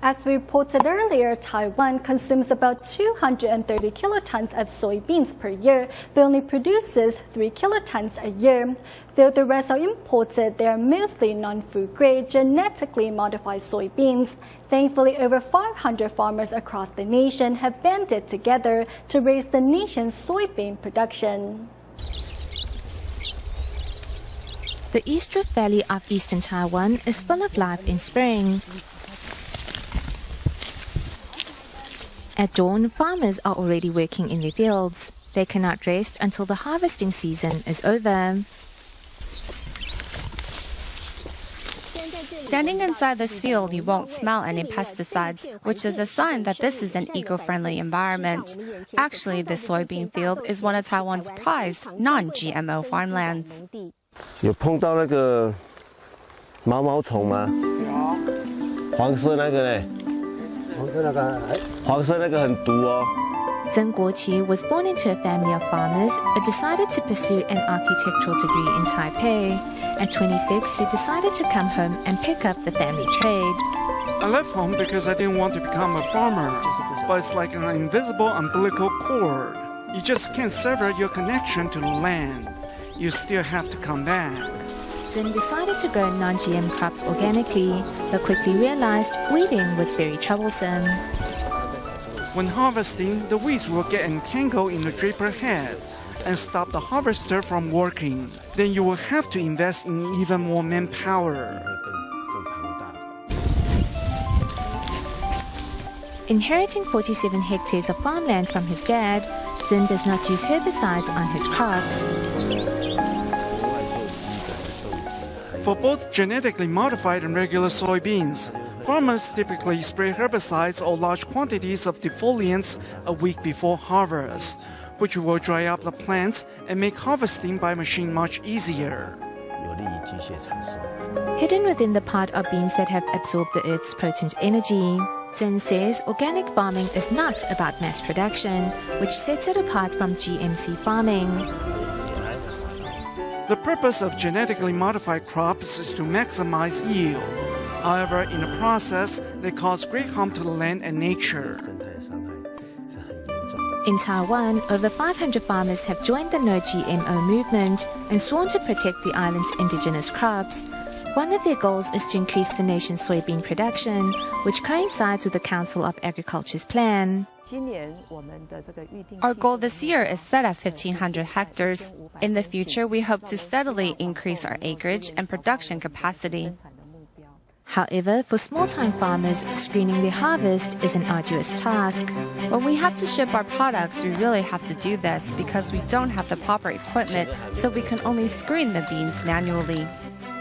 As we reported earlier, Taiwan consumes about 230 kilotons of soybeans per year, but only produces 3 kilotons a year. Though the rest are imported, they are mostly non-food grade, genetically modified soybeans. Thankfully, over 500 farmers across the nation have banded together to raise the nation's soybean production. The East Rift Valley of eastern Taiwan is full of life in spring. At dawn, farmers are already working in their fields. They cannot rest until the harvesting season is over. Standing inside this field, you won't smell any pesticides, which is a sign that this is an eco-friendly environment. Actually, this soybean field is one of Taiwan's prized non-GMO farmlands. 有碰到那个毛毛虫吗？有。黄色那个呢？黄色那个很毒哦。 Zheng Guoqi was born into a family of farmers but decided to pursue an architectural degree in Taipei. At 26, she decided to come home and pick up the family trade. I left home because I didn't want to become a farmer, but it's like an invisible umbilical cord. You just can't sever your connection to the land. You still have to come back. Zheng decided to grow non-GM crops organically, but quickly realized weeding was very troublesome. When harvesting, the weeds will get entangled in the draper head and stop the harvester from working. Then you will have to invest in even more manpower. Inheriting 47 hectares of farmland from his dad, Zheng does not use herbicides on his crops. For both genetically modified and regular soybeans, farmers typically spray herbicides or large quantities of defoliants a week before harvest, which will dry up the plants and make harvesting by machine much easier. Hidden within the pod are beans that have absorbed the earth's potent energy. Zheng says organic farming is not about mass production, which sets it apart from GMC farming. The purpose of genetically modified crops is to maximize yield. However, in the process, they cause great harm to the land and nature. In Taiwan, over 500 farmers have joined the No GMO movement and sworn to protect the island's indigenous crops. One of their goals is to increase the nation's soybean production, which coincides with the Council of Agriculture's plan. Our goal this year is set at 1,500 hectares. In the future, we hope to steadily increase our acreage and production capacity. However, for small-time farmers, screening their harvest is an arduous task. When we have to ship our products, we really have to do this because we don't have the proper equipment, so we can only screen the beans manually.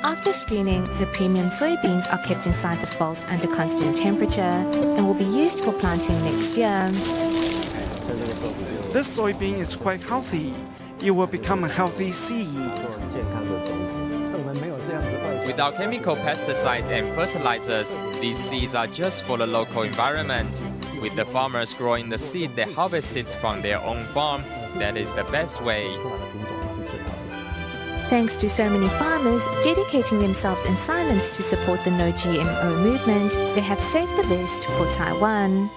After screening, the premium soybeans are kept inside this vault under constant temperature and will be used for planting next year. This soybean is quite healthy. It will become a healthy seed. Without chemical pesticides and fertilizers, these seeds are just for the local environment. With the farmers growing the seed they harvested from their own farm, that is the best way. Thanks to so many farmers dedicating themselves in silence to support the No GMO movement, they have saved the best for Taiwan.